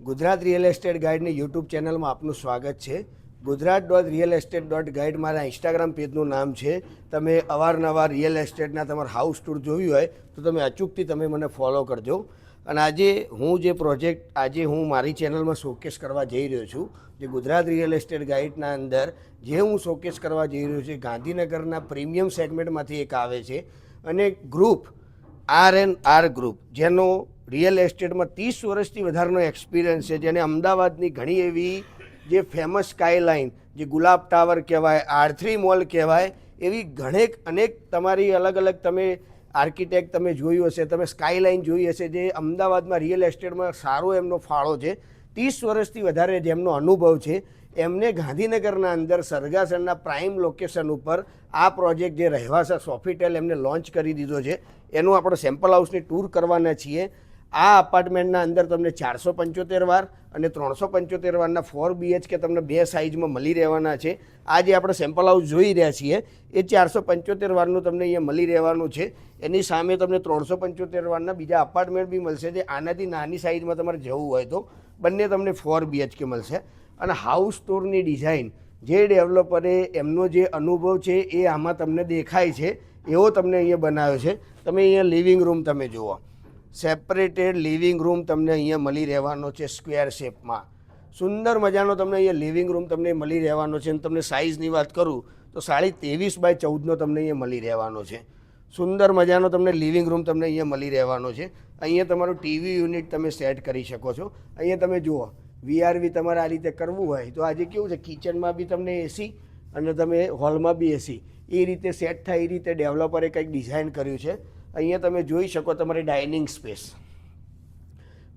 Gujarat real estate ગાઈડની YouTube ચેનલમાં આપનું સ્વાગત છે. ગુજરાત.realestate.guide મારા ઇન્સ્ટાગ્રામ પેજનું નામ છે. તમે અવારનવાર રિયલ એસ્ટેટના તમારા હાઉસ ટૂર જોયું હોય તો તમે અચૂકથી તમે મને ફોલો કરજો. અને આજે હું મારી ચેનલમાં શોકેસ કરવા જઈ રહ્યો છું. જે ગુજરાત રિયલ એસ્ટેટ ગાઈડના અંદર જે હું શોકેસ કરવા જઈ રહ્યો છું, ગાંધીનગરના પ્રીમિયમ સેગમેન્ટમાંથી એક આવે છે અને ગ્રુપ R&R ગ્રુપ, જેનો રિયલ એસ્ટેટમાં 30 વર્ષથી વધારેનો એક્સપિરિયન્સ છે, જેને અમદાવાદની ઘણી એવી જે ફેમસ સ્કાયલાઇન, જે ગુલાબ ટાવર કહેવાય, R3 મોલ કહેવાય, એવી અનેક તમારી અલગ અલગ તમે આર્કિટેક્ટ તમે જોયું હશે, તમે સ્કાયલાઇન જોઈ હશે, જે અમદાવાદમાં રિયલ એસ્ટેટમાં સારો એમનો ફાળો છે. 30 વર્ષથી વધારે જેમનો અનુભવ છે, એમને ગાંધીનગરના અંદર સરગાસણના પ્રાઇમ લોકેશન ઉપર આ પ્રોજેક્ટ જે રહેવાસા સોફિટેલ એમને લોન્ચ કરી દીધો છે. એનું આપણે સેમ્પલ હાઉસની ટૂર કરવાના છીએ. આ અપાર્ટમેન્ટના અંદર તમને 475 વાર અને 375 વારના 4 BHK તમને બે સાઇઝમાં મળી રહેવાના છે. આ જે આપણે સેમ્પલ હાઉસ જોઈ રહ્યા છીએ એ 475 વારનું તમને અહીંયા મળી રહેવાનું છે. એની સામે તમને 375 વારના બીજા અપાર્ટમેન્ટ બી મળશે, જે આનાથી નાની સાઇઝમાં તમારે જવું હોય તો બંને તમને 4 BHK મળશે. અને હાઉસ ટૂરની ડિઝાઇન જે ડેવલપરે એમનો જે અનુભવ છે એ આમાં તમને દેખાય છે એવો તમને અહીંયા બનાવ્યો છે. તમે અહીંયા લિવિંગ રૂમ તમે જુઓ, સેપરેટેડ લિવિંગ રૂમ તમને અહીંયા મળી રહેવાનો છે સ્ક્વેર શેપમાં. સુંદર મજાનો તમને અહીંયા લિવિંગ રૂમ તમને મળી રહેવાનો છે. અને તમને સાઇઝની વાત કરું તો 23x14નો તમને અહીંયા મળી રહેવાનો છે. સુંદર મજાનો તમને લિવિંગ રૂમ તમને અહીંયા મળી રહેવાનો છે. અહીંયા તમારું ટીવી યુનિટ તમે સેટ કરી શકો છો. અહીંયા તમે જુઓ, VRV તમારે આ રીતે કરવું હોય તો આજે કેવું છે, કિચનમાં બી તમને એસી અને તમે હોલમાં બી એસી એ રીતે સેટ થાય એ રીતે ડેવલપરે કંઈક ડિઝાઇન કર્યું છે. અહીંયા તમે જોઈ શકો તમારી ડાઇનિંગ સ્પેસ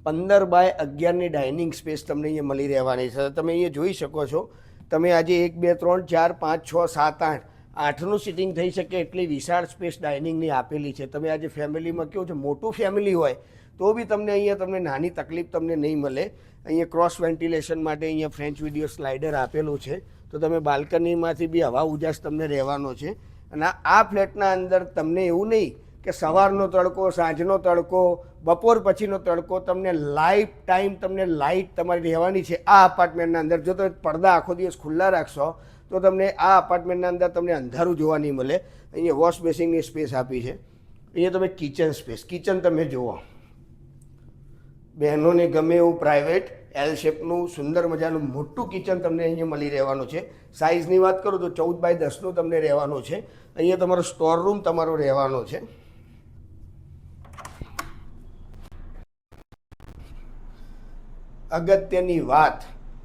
15x11ની ડાઇનિંગ સ્પેસ તમને અહીંયા મળી રહેવાની છે. તમે અહીંયા જોઈ શકો છો, તમે આજે 1 2 3 4 5 6 7 8 8નું સિટિંગ થઈ શકે એટલી વિશાળ સ્પેસ ડાઇનિંગની આપેલી છે. તમે આજે ફેમિલીમાં કેવું છે, મોટું ફેમિલી હોય તો બી તમને નાની તકલીફ તમને નહીં મળે. અહીંયા ક્રોસ વેન્ટિલેશન માટે અહીંયા ફ્રેન્ચ વિડીયો સ્લાઇડર આપેલું છે, તો તમે બાલ્કનીમાંથી બી હવા ઉજાસ તમને રહેવાનો છે. અને આ ફ્લેટના અંદર તમને એવું નહીં કે સવારનો તડકો, સાંજનો તડકો, બપોર પછીનો તડકો, તમને લાઈફ ટાઈમ તમને લાઇટ તમારી રહેવાની છે આ અપાર્ટમેન્ટના અંદર. જો તમે પડદા આખો દિવસ ખુલ્લા રાખશો તો તમને આ અપાર્ટમેન્ટના અંદર તમને અંધારું જોવા નહીં મળે. અહીંયા વોશ બેસિંગની સ્પેસ આપી છે. અહીંયા તમે કિચન સ્પેસ, કિચન તમે જુઓ, બહેનોને ગમે એવું પ્રાઇવેટ એલ શેપનું સુંદર મજાનું મોટું કિચન તમને અહીંયા મળી રહેવાનું છે. સાઇઝની વાત કરું તો 14x10નું તમને રહેવાનું છે. અહીંયા તમારો સ્ટોર રૂમ તમારો રહેવાનો છે. અગત્યની વાત,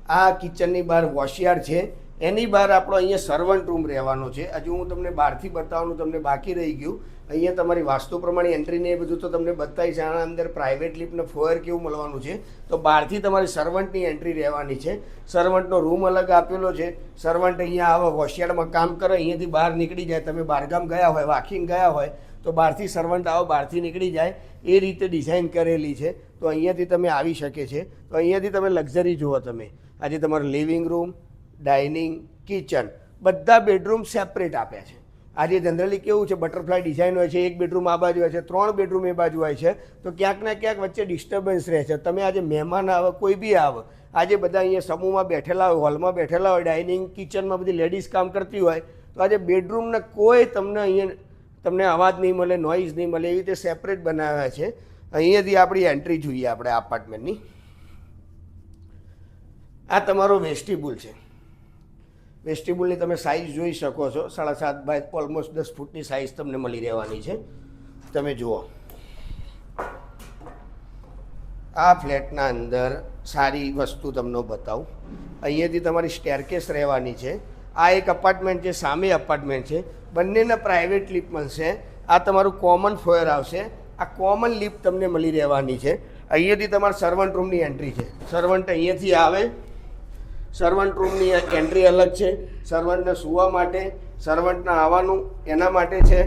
આ કિચનની બહાર વોશયાર્ડ છે, એની બહાર આપણો અહીંયા સર્વન્ટ રૂમ રહેવાનો છે. હજુ હું તમને બહારથી બતાવવાનું તમને બાકી રહી ગયું. અહીંયા તમારી વાસ્તુ પ્રમાણે એન્ટ્રીને એ બધું તો તમને બતાવીશ. આના અંદર પ્રાઇવેટ લિફ્ટને ફોયર કેવું મળવાનું છે, તો બહારથી તમારી સર્વન્ટની એન્ટ્રી રહેવાની છે. સર્વન્ટનો રૂમ અલગ આપેલો છે. સર્વન્ટ અહીંયા આવે, વોશયાર્ડમાં કામ કરે, અહીંયાથી બહાર નીકળી જાય. તમે બહારગામ ગયા હોય, વાકિંગ ગયા હોય તો બહારથી સર્વન્ટ આવો, બહારથી નીકળી જાય એ રીતે ડિઝાઇન કરેલી છે. તો અહીંયાથી તમે આવી શકે છે. તો અહીંયાથી તમે લક્ઝરી જુઓ. તમે આજે તમારું લિવિંગ રૂમ, ડાઇનિંગ, કિચન બધા બેડરૂમ સેપરેટ આપ્યા છે. આજે જનરલી કેવું છે, બટરફ્લાય ડિઝાઇન હોય છે, એક બેડરૂમ આ બાજુ હોય છે, 3 બેડરૂમ એ બાજુ હોય છે, તો ક્યાંક ને ક્યાંક વચ્ચે ડિસ્ટર્બન્સ રહે છે. તમે આજે મહેમાન આવે, કોઈ બી આવે, આજે બધા અહીંયા સમૂહમાં બેઠેલા હોય, હોલમાં બેઠેલા હોય, ડાઇનિંગ કિચનમાં બધી લેડીઝ કામ કરતી હોય, તો આજે બેડરૂમને કોઈ તમને અવાજ નહીં મળે, નોઇઝ નહીં મળે, એવી રીતે સેપરેટ બનાવ્યા છે. અહીંયાથી આપણી એન્ટ્રી જોઈએ આપણે અપાર્ટમેન્ટની. આ તમારો વેસ્ટિબ્યુલ છે. વેસ્ટિબ્યુલની તમે સાઇઝ જોઈ શકો છો, 7.5 બાય ઓલમોસ્ટ 10 ફૂટની સાઇઝ તમને મળી રહેવાની છે. તમે જુઓ, આ ફ્લેટના અંદર સારી વસ્તુ તમને બતાવું. અહીંયાથી તમારી સ્ટેરકેસ રહેવાની છે. આ એક અપાર્ટમેન્ટ છે, સામે અપાર્ટમેન્ટ છે, બંનેના પ્રાઇવેટ લિફ્ટ મળશે. આ તમારું કોમન ફોયર આવશે. આ કોમન લિફ્ટ તમને મળી રહેવાની છે. અહીંયાથી તમારા સર્વન્ટ રૂમની એન્ટ્રી છે. સર્વન્ટ અહીંયાથી આવે, સર્વન્ટ રૂમની એન્ટ્રી અલગ છે. સર્વન્ટને સૂવા માટે, સર્વન્ટના આવવાનું એના માટે છે.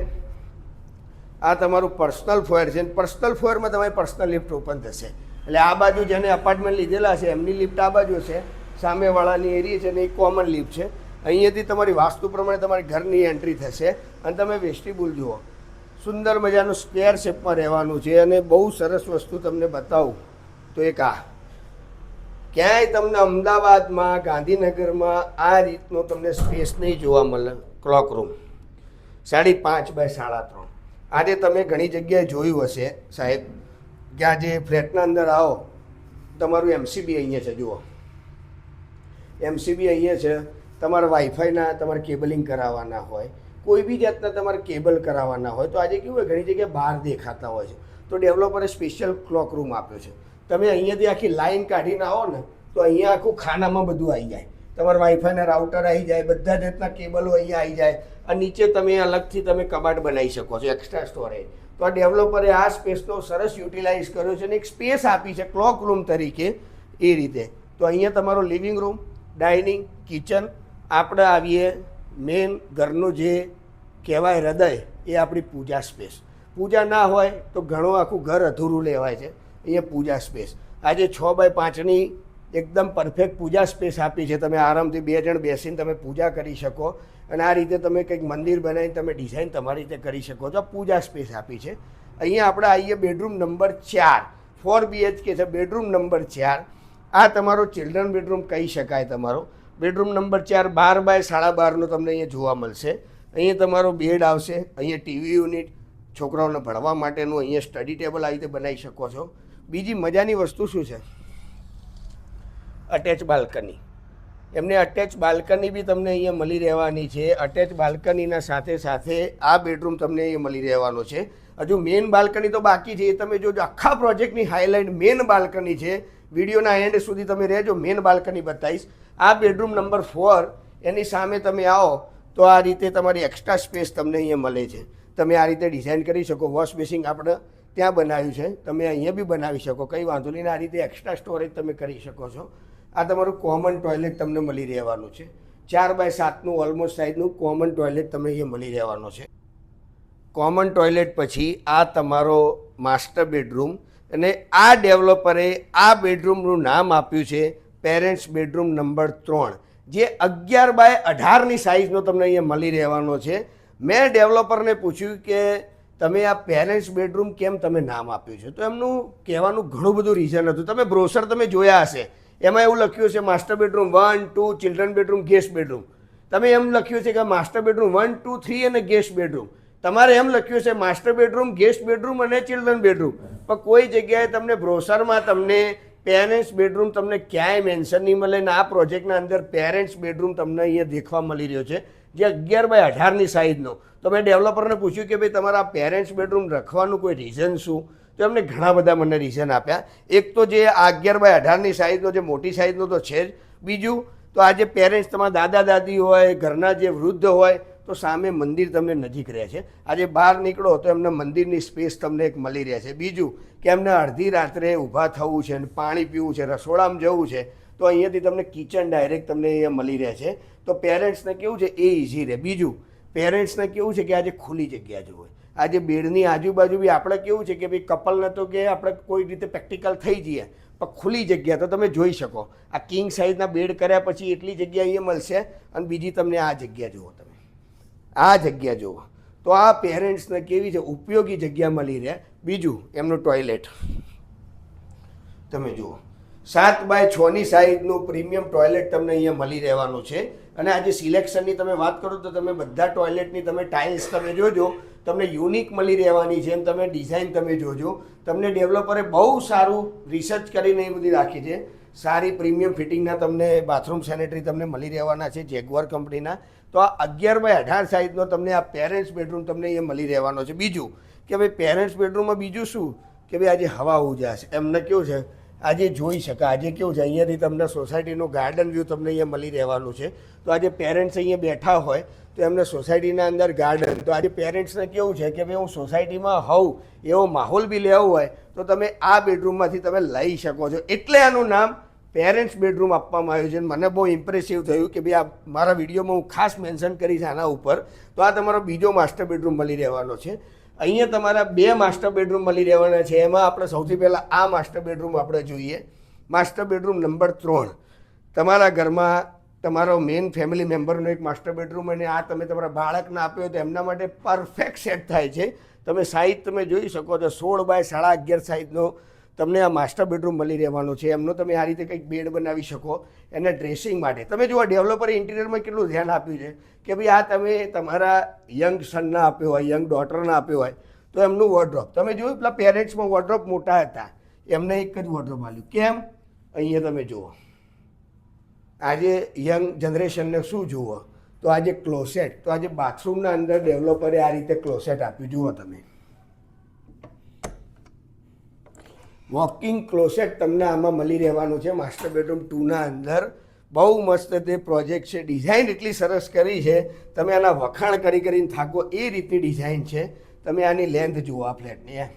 આ તમારું પર્સનલ ફોયર છે. પર્સનલ ફોયરમાં તમારી પર્સનલ લિફ્ટ ઓપન થશે. એટલે આ બાજુ જેને અપાર્ટમેન્ટ લીધેલા છે એમની લિફ્ટ આ બાજુ છે, સામેવાળાની એરિયા છે ને એ કોમન લિફ્ટ છે. અહીંયાથી તમારી વાસ્તુ પ્રમાણે તમારી ઘરની એન્ટ્રી થશે. અને તમે વેસ્ટિબ્યુલ જુઓ, સુંદર મજાનું સ્ક્વેર શેપમાં રહેવાનું છે. અને બહુ સરસ વસ્તુ તમને બતાવું તો એક આ ક્યાંય તમને અમદાવાદમાં ગાંધીનગરમાં આ રીતનો તમને સ્પેસ નહીં જોવા મળે. Cloak room 5.5 by 3.5. આજે તમે ઘણી જગ્યાએ જોયું હશે સાહેબ કે આજે ફ્લેટના અંદર આવો, તમારું એમસીબી અહીંયા છે. જુઓ, એમસીબી અહીંયા છે. તમારા વાઈફાઈના તમારે કેબલિંગ કરાવવાના હોય, કોઈ બી જાતના તમારે કેબલ કરાવવાના હોય તો આજે કેવું હોય, ઘણી જગ્યાએ બહાર દેખાતા હોય છે. તો ડેવલપરે સ્પેશિયલ ક્લોક રૂમ આપ્યો છે. તમે અહીંયાથી આખી લાઈન કાઢીને આવો ને તો અહીંયા આખું ખાનામાં બધું આવી જાય. તમારા વાઈફાઈના રાઉટર આવી જાય, બધા જાતના કેબલો અહીંયા આવી જાય, અને નીચે તમે અલગથી તમે કબાટ બનાવી શકો છો, એક્સ્ટ્રા સ્ટોરેજ. તો આ ડેવલપરે આ સ્પેસનો સરસ યુટિલાઇઝ કર્યો છે અને એક સ્પેસ આપી છે ક્લોક રૂમ તરીકે એ રીતે. તો અહીંયા તમારો લિવિંગ રૂમ, ડાઇનિંગ, કિચન. આપણે આવીએ મેન ઘરનું જે કહેવાય હૃદય, એ આપણી પૂજા સ્પેસ. પૂજા ના હોય તો ઘણું આખું ઘર અધૂરું લેવાય છે. અહીંયા પૂજા સ્પેસ આજે 6 બાય 5ની એકદમ પરફેક્ટ પૂજા સ્પેસ આપી છે. તમે આરામથી 2 જણ બેસીને તમે પૂજા કરી શકો, અને આ રીતે તમે કંઈક મંદિર બનાવીને તમે ડિઝાઇન તમારી રીતે કરી શકો છો. પૂજા સ્પેસ આપી છે. અહીંયા આપણે આવીએ બેડરૂમ નંબર 4, 4 BHK છે. બેડરૂમ નંબર 4 આ તમારો ચિલ્ડ્રન બેડરૂમ કહી શકાય. તમારો બેડરૂમ નંબર 4 12 બાય 12.5નો તમને અહીંયા જોવા મળશે. અહીંયા તમારો બેડ આવશે, અહીંયા ટીવી યુનિટ, છોકરાઓને ભણવા માટેનું અહીંયા સ્ટડી ટેબલ આવી રીતે બનાવી શકો છો. બીજી મજાની વસ્તુ શું છે, અટેચ બાલ્કની. એમને અટેચ બાલ્કની બી તમને અહીંયા મળી રહેવાની છે. અટેચ બાલ્કનીના સાથે સાથે આ બેડરૂમ તમને અહીંયા મળી રહેવાનો છે. હજુ મેઇન બાલ્કની તો બાકી છે, એ તમે જોજો. આખા પ્રોજેક્ટની હાઇલાઇટ મેઇન બાલ્કની છે. વિડીયોના એન્ડ સુધી તમે રહેજો, મેઇન બાલ્કની બતાવીશ. આ બેડરૂમ નંબર 4 એની સામે તમે આવો તો આ રીતે તમારી એક્સ્ટ્રા સ્પેસ તમને અહીંયા મળે છે. તમે આ રીતે ડિઝાઇન કરી શકો. વોશ બેસિંગ આપણે ત્યાં બનાવ્યું છે, તમે અહીંયા બી બનાવી શકો, કંઈ વાંધો નહીં. આ રીતે એક્સ્ટ્રા સ્ટોરેજ તમે કરી શકો છો. આ તમારું કોમન ટોયલેટ તમને મળી રહેવાનું છે. 4 બાય 7નું ઓલમોસ્ટ સાઇઝનું કોમન ટોયલેટ તમને અહીંયા મળી રહેવાનો છે. કોમન ટોયલેટ પછી આ તમારો માસ્ટર બેડરૂમ, અને આ ડેવલપરે આ બેડરૂમનું નામ આપ્યું છે પેરેન્ટ્સ બેડરૂમ નંબર 3, જે 11 બાય 18ની સાઇઝનો તમને અહીંયા મળી રહેવાનો છે. મેં ડેવલપરને પૂછ્યું કે તમે આ પેરેન્ટ્સ બેડરૂમ કેમ તમે નામ આપ્યું છે, તો એમનું કહેવાનું ઘણું બધું રીઝન હતું. તમે બ્રોશર તમે જોયા હશે, એમાં એવું લખ્યું છે master bedroom 1, 2, children bedroom, guest bedroom. તમે એમ લખ્યું છે કે માસ્ટર બેડરૂમ 1, 2, 3 અને ગેસ્ટ બેડરૂમ. તમારે એમ લખ્યું છે માસ્ટર બેડરૂમ, ગેસ્ટ બેડરૂમ અને ચિલ્ડ્રન બેડરૂમ. પણ કોઈ જગ્યાએ તમને બ્રોશરમાં તમને પેરેન્ટ્સ બેડરૂમ તમને ક્યાંય મેન્શન નહીં મળે. ને આ પ્રોજેક્ટના અંદર પેરેન્ટ્સ બેડરૂમ તમને અહીંયા દેખવા મળી રહ્યો છે, જે 11 બાય 18ની સાઇઝનો. તો મેં ડેવલપરને પૂછ્યું કે ભાઈ તમારા પેરેન્ટ્સ બેડરૂમ રખવાનું કોઈ રીઝન શું, તો એમને ઘણા બધા મને રીઝન આપ્યા. એક તો જે આ 11 બાય 18ની સાઇઝનો જે મોટી સાઇઝનો તો છે જ. બીજું તો આ જે પેરેન્ટ્સ તમારા દાદા દાદી હોય, ઘરના જે વૃદ્ધ હોય, તો સામે મંદિર તમને નજીક રહે છે. આજે બહાર નીકળો તો એમને મંદિરની સ્પેસ તમને એક મળી રહે છે. બીજું કે એમને અડધી રાત્રે ઊભા થવું છે, પાણી પીવું છે, રસોડામાં જવું છે, તો અહીંયાથી તમને કિચન ડાયરેક્ટ તમને અહીંયા મળી રહે છે. તો પેરેન્ટ્સને કેવું છે એ ઇઝી રહે. બીજું પેરેન્ટ્સને કેવું છે કે આજે ખુલ્લી જગ્યા જોવે. આજે બેડની આજુબાજુ બી આપણે કેવું છે કે ભાઈ કપલને તો કે આપણે કોઈ રીતે પ્રેક્ટિકલ થઈ જઈએ, પણ ખુલ્લી જગ્યા તો તમે જોઈ શકો. આ કિંગ સાઇઝના બેડ કર્યા પછી એટલી જગ્યા અહીંયા મળશે. અને બીજી તમને આ જગ્યા જુઓ, તમે આ જગ્યા જુઓ, તો આ પેરેન્ટ્સને કેવી છે ઉપયોગી જગ્યા મળી રહે. બીજું એમનું ટોયલેટ તમે જુઓ, 7 બાય 6ની સાઇઝનું પ્રીમિયમ ટોયલેટ તમને અહીંયા મળી રહેવાનું છે. અને આજે સિલેક્શનની તમે વાત કરો તો તમે બધા ટોયલેટની તમે ટાઇલ્સ તમે જોજો, તમને યુનિક મળી રહેવાની છે. એમ તમે ડિઝાઇન તમે જોજો. તમને ડેવલપરે બહુ સારું રિસર્ચ કરીને એ બધી રાખી છે. સારી પ્રીમિયમ ફિટિંગના તમને બાથરૂમ સેનેટરી તમને મળી રહેવાના છે જેગુઆર કંપનીના. તો આ 11 બાય 18 સાઇઝનો તમને આ પેરેન્ટ્સ બેડરૂમ તમને અહીંયા મળી રહેવાનો છે. બીજું કે ભાઈ પેરેન્ટ્સ બેડરૂમમાં બીજું શું કે ભાઈ આજે હવા ઉજાસ એમને કેવું છે આજે જોઈ શકે. આજે કેવું છે અહીંયાથી તમને સોસાયટીનું ગાર્ડન વ્યૂ તમને અહીંયા મળી રહેવાનું છે. તો આજે પેરેન્ટ્સ અહીંયા બેઠા હોય તો એમને સોસાયટીના અંદર ગાર્ડન, તો આજે પેરેન્ટ્સને કેવું છે કે ભાઈ હું સોસાયટીમાં હોઉં એવો માહોલ બી લેવો હોય તો તમે આ બેડરૂમમાંથી તમે લઈ શકો છો. એટલે આનું નામ પેરેન્ટ્સ બેડરૂમ આપવામાં આવ્યું છે. મને બહુ ઇમ્પ્રેસિવ થયું કે ભાઈ આ મારા વિડીયોમાં હું ખાસ મેન્શન કરીશ આના ઉપર. તો આ તમારો બીજો માસ્ટર બેડરૂમ મળી રહેવાનો છે. અહીંયા તમારા 2 માસ્ટર બેડરૂમ મળી રહેવાના છે. એમાં આપણે સૌથી પહેલાં આ માસ્ટર બેડરૂમ આપણે જોઈએ. માસ્ટર બેડરૂમ નંબર 3 તમારા ઘરમાં તમારો મેઇન ફેમિલી મેમ્બરનો એક માસ્ટર બેડરૂમ, અને આ તમે તમારા બાળકને આપ્યો તો એમના માટે પરફેક્ટ સેટ થાય છે. તમે સાઇઝ તમે જોઈ શકો છો, 16 બાય 11.5 સાઇઝનો તમને આ માસ્ટર બેડરૂમ મળી રહેવાનો છે. એમનો તમે આ રીતે કંઈક બેડ બનાવી શકો એને ડ્રેસિંગ માટે. તમે જુઓ ડેવલપરે ઇન્ટિરિયરમાં કેટલું ધ્યાન આપ્યું છે કે ભાઈ આ તમે તમારા યંગ સનના આપ્યો હોય, યંગ ડોટરના આપ્યો હોય તો એમનું વોર્ડરોબ તમે જોયું, પેલા પેરેન્ટ્સમાં વોર્ડરોબ મોટા હતા, એમને એક જ વોર્ડરોબ આપ્યું. કેમ? અહીંયા તમે જુઓ, આજે યંગ જનરેશનને શું જુઓ તો આજે ક્લોસેટ, તો આજે બાથરૂમના અંદર ડેવલપરે આ રીતે ક્લોસેટ આપ્યું. જુઓ તમે, વોકિંગ ક્લોસેટ તમને આમાં મળી રહેવાનું છે માસ્ટર બેડરૂમ 2ના અંદર. બહુ મસ્ત તે પ્રોજેક્ટ છે, ડિઝાઇન એટલી સરસ કરી છે, તમે આના વખાણ કરીને થાકો એ રીતની ડિઝાઇન છે. તમે આની લેન્થ જુઓ આ ફ્લેટની,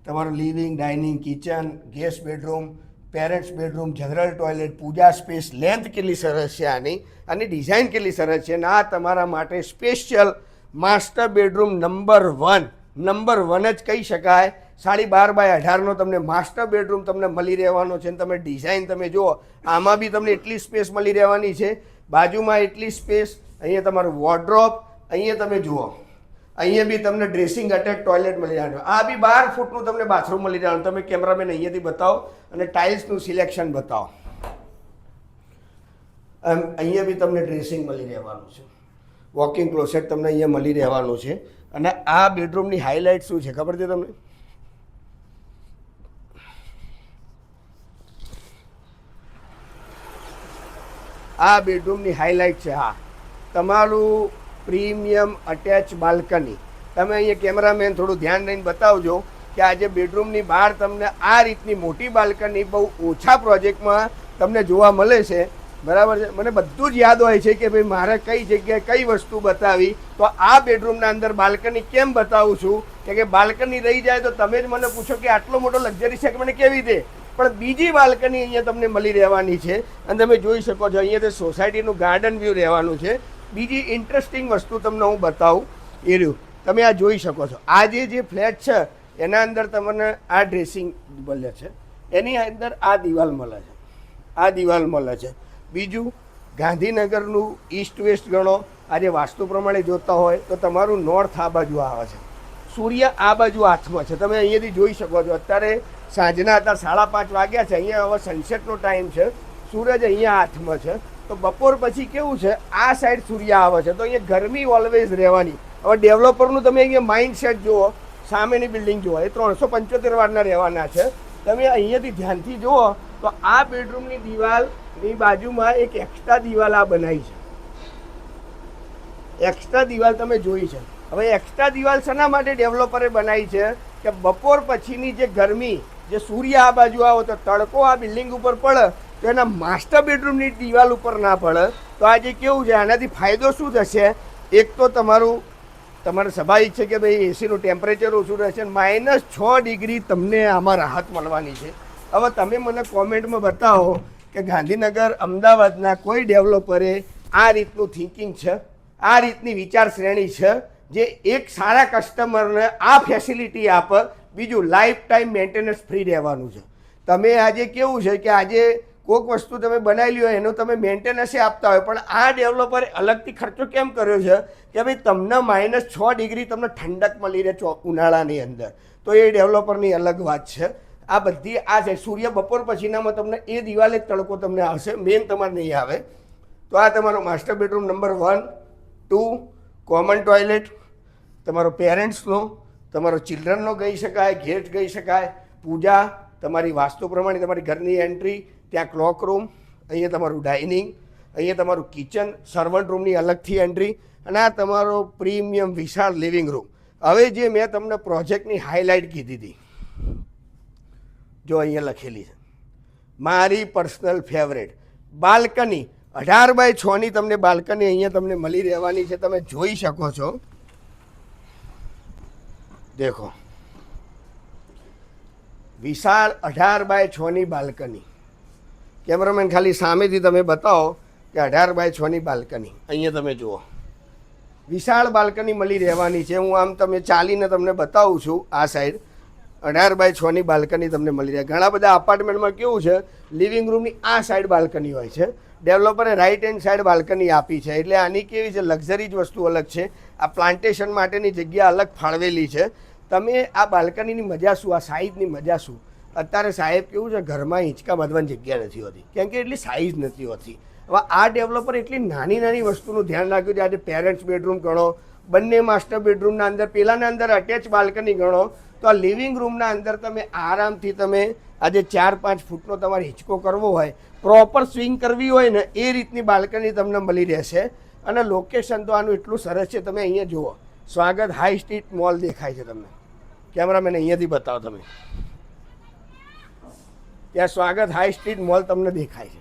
તમારું living, dining, kitchen, guest bedroom, parents bedroom, general toilet, puja space, length કેટલી સરસ છે આની, અને ડિઝાઇન કેટલી સરસ છે. અને આ તમારા માટે સ્પેશિયલ માસ્ટર બેડરૂમ નંબર 1 જ કહી શકાય. 12.5 બાય 18નો તમને માસ્ટર બેડરૂમ તમને મળી રહેવાનો છે. તમે ડિઝાઇન તમે જુઓ, આમાં બી તમને એટલી સ્પેસ મળી રહેવાની છે, બાજુમાં એટલી સ્પેસ, અહીંયા તમારું વોર્ડરોબ, અહીંયા તમે જુઓ, અહીંયા બી તમને ડ્રેસિંગ અટેચ ટોયલેટ મળી રહેવાનું. આ બી 12 ફૂટનું તમને બાથરૂમ મળી રહેવાનું. તમે કેમેરામેન અહીંયાથી બતાવો અને ટાઇલ્સનું સિલેક્શન બતાવો. અહીંયા બી તમને ડ્રેસિંગ મળી રહેવાનું છે, વોકિંગ ક્લોસેટ તમને અહીંયા મળી રહેવાનું છે. અને આ બેડરૂમની હાઇલાઇટ શું છે ખબર છે તમને? આ બેડરૂમની હાઇલાઇટ છે હા તમારું પ્રીમિયમ અટેચ બાલ્કની. તમે અહીંયા કેમેરામેન થોડું ધ્યાન દઈને બતાવજો કે આજે બેડરૂમની બહાર તમને આ રીતની મોટી બાલ્કની બહુ ઓછા પ્રોજેક્ટમાં તમને જોવા મળે છે. બરાબર છે? મને બધું જ યાદ હોય છે કે ભાઈ મારે કઈ જગ્યાએ કઈ વસ્તુ બતાવી, તો આ બેડરૂમના અંદર બાલ્કની કેમ બતાવું છું કે બાલ્કની રહી જાય તો તમે જ મને પૂછો કે આટલો મોટો લક્ઝરી છે કે મને કેવી રીતે, પણ બીજી બાલ્કની અહીંયા તમને મળી રહેવાની છે. અને તમે જોઈ શકો છો અહીંયા સોસાયટીનું ગાર્ડન વ્યૂ રહેવાનું છે. બીજી ઇન્ટરેસ્ટિંગ વસ્તુ તમને હું બતાવું એ રહ્યું, તમે આ જોઈ શકો છો. આ જે ફ્લેટ છે એના અંદર તમને આ ડ્રેસિંગ મળે છે, એની અંદર આ દિવાલ મળે છે, આ દિવાલ મળે છે. બીજું ગાંધીનગરનું ઈસ્ટ વેસ્ટ ગણો, આજે વાસ્તુ પ્રમાણે જોતા હોય તો તમારું નોર્થ આ બાજુ આવે છે, સૂર્ય આ બાજુ હાથમાં છે. તમે અહીંયાથી જોઈ શકો છો. અત્યારે સાંજના હતા 5:30 વાગ્યા છે, અહીંયા હવે સનસેટનો ટાઈમ છે, સૂરજ અહીંયા હાથમાં છે. તો બપોર પછી કેવું છે, આ સાઈડ સૂર્ય આવે છે, તો અહીંયા ગરમી ઓલવેઝ રહેવાની. હવે ડેવલપરનું તમે અહીંયા માઇન્ડ સેટ જુઓ, સામેની બિલ્ડિંગ જુઓ, એ 375 વારના રહેવાના છે. તમે અહીંયાથી ધ્યાનથી જુઓ તો આ બેડરૂમની દિવાલની બાજુમાં એક એક્સ્ટ્રા દિવાલ આ બનાવી છે, એક્સ્ટ્રા દિવાલ તમે જોઈ છે. હવે એક્સ્ટ્રા દિવાલ શેના માટે ડેવલપરે બનાવી છે કે બપોર પછીની જે ગરમી, જે સૂર્ય આ બાજુ આવો તો તડકો આ બિલ્ડિંગ ઉપર પડે તો એના માસ્ટર બેડરૂમની દિવાલ ઉપર ના પડે. તો આજે કેવું છે, આનાથી ફાયદો શું થશે? એક તો તમારે સ્વાભાવિક છે કે ભાઈ એસીનું ટેમ્પરેચર ઓછું રહેશે, -6 ડિગ્રી તમને આમાં રાહત મળવાની છે. હવે તમે મને કોમેન્ટમાં બતાવો કે ગાંધીનગર, અમદાવાદના કોઈ ડેવલપરે આ રીતનું થિંકિંગ છે, આ રીતની વિચાર શ્રેણી છે જે એક સારા કસ્ટમરને આ ફેસિલિટી આપે. બીજું લાઈફ ટાઈમ મેન્ટેનન્સ ફ્રી રહેવાનું છે. તમે આજે કેવું છે કે આજે કોઈક વસ્તુ તમે બનાવેલી હોય એનું તમે મેન્ટેનન્સ આપતા હોય, પણ આ ડેવલપરે અલગથી ખર્ચો કેમ કર્યો છે કે ભાઈ તમને -6 ડિગ્રી તમને ઠંડક મળી રહે ઉનાળાની અંદર. તો એ ડેવલપરની અલગ વાત છે. આ બધી આ છે સૂર્ય બપોર પછીનામાં તમને એ દિવાલે તડકો તમને આવશે, મેન તમારે નહીં આવે. તો આ તમારો master bedroom number 1, 2, common toilet, તમારો પેરેન્ટ્સનો, તમારો ચિલ્ડ્રનનો કહી શકાય, ગેટ કહી શકાય, પૂજા, તમારી વાસ્તુ પ્રમાણે તમારી ઘરની એન્ટ્રી, ત્યાં ક્લોક રૂમ, અહીંયા તમારું ડાઇનિંગ, અહીંયા તમારું કિચન, સર્વન્ટ રૂમની અલગથી એન્ટ્રી, અને આ તમારો પ્રીમિયમ વિશાળ લિવિંગ રૂમ. હવે જે મેં તમને પ્રોજેક્ટની હાઇલાઇટ કીધી હતી, જો અહીંયા લખેલી છે, મારી પર્સનલ ફેવરેટ બાલ્કની 18 બાય 6ની તમને બાલ્કની અહીંયા તમને મળી રહેવાની છે. તમે જોઈ શકો છો, દેખો વિશાળ 18 બાય 6ની બાલ્કની. કેમેરામેન ખાલી સામેથી તમે બતાવો કે 18 બાય 6ની બાલ્કની અહીંયા તમે જુઓ, વિશાળ બાલ્કની મળી રહેવાની છે. હું આમ તમે ચાલીને તમને બતાવું છું. આ સાઈડ 18 બાય 6ની બાલ્કની તમને મળી રહે. ઘણા બધા અપાર્ટમેન્ટમાં કેવું છે, લિવિંગ રૂમની આ સાઈડ બાલ્કની હોય છે, ડેવલપરે રાઇટ હેન્ડ સાઈડ બાલ્કની આપી છે. એટલે આની કેવી છે, લક્ઝરી જ વસ્તુ અલગ છે. આ પ્લાન્ટેશન માટેની જગ્યા અલગ ફાળવેલી છે. તમે આ બાલ્કનીની મજા શું, આ સાઈઝની મજા શું, અત્યારે સાહેબ કેવું છે, ઘરમાં હિંચકા બાંધવાની જગ્યા નથી હોતી, કેમ કે એટલી સાઇઝ નથી હોતી. હવે આ ડેવલપર એટલી નાની નાની વસ્તુનું ધ્યાન રાખ્યું છે. આજે પેરેન્ટ્સ બેડરૂમ ગણો, બંને માસ્ટર બેડરૂમના અંદર, પેલાના અંદર અટેચ બાલ્કની ગણો, તો આ લિવિંગ રૂમના અંદર તમે આરામથી તમે આજે 4-5 ફૂટનો તમારે હિંચકો કરવો હોય, પ્રોપર સ્વિંગ કરવી હોય ને, એ રીતની બાલ્કની તમને મળી રહેશે. અને લોકેશન તો આનું એટલું સરસ છે. તમે અહીંયા જુઓ, સ્વાગત હાઈ સ્ટ્રીટ મોલ દેખાય છે તમને. કેમેરામેન અહીંયાથી બતાવો તમે, ત્યાં સ્વાગત હાઈ સ્ટ્રીટ મોલ તમને દેખાય છે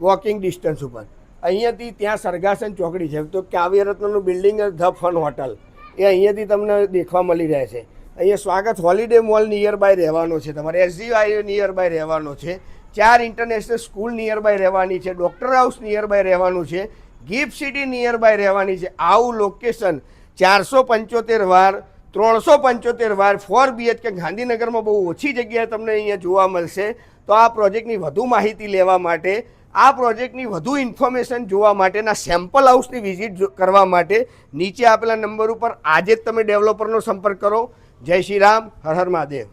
વોકિંગ ડિસ્ટન્સ ઉપર. અહીંયાથી ત્યાં સરગાસન ચોકડી છે, તો કાવ્યરત્નનું બિલ્ડિંગ ધ ફન હોટલ એ અહીંયાથી તમને દેખવા મળી રહે છે. અહીંયા સ્વાગત હોલિડે મોલ નિયર બાય રહેવાનો છે, તમારે SGI નિયર બાય રહેવાનો છે, 4 ઇન્ટરનેશનલ સ્કૂલ નિયર બાય રહેવાની છે, ડૉક્ટર હાઉસ નિયર બાય રહેવાનું છે, ગિફ્ટ સિટી નિયર બાય રહેવાની છે. આવું લોકેશન 475 વાર 375 વાર 4 BHK ગાંધીનગરમાં બહુ ઓછી જગ્યાએ તમને અહીંયા જોવા મળશે. તો આ પ્રોજેક્ટની વધુ માહિતી લેવા માટે, આ પ્રોજેક્ટની વધુ ઇન્ફોર્મેશન જોવા માટેના સેમ્પલ હાઉસની વિઝિટ કરવા માટે નીચે આપેલા નંબર ઉપર આજે જ તમે ડેવલપરનો સંપર્ક કરો. જય શ્રી રામ, હર હર મહાદેવ.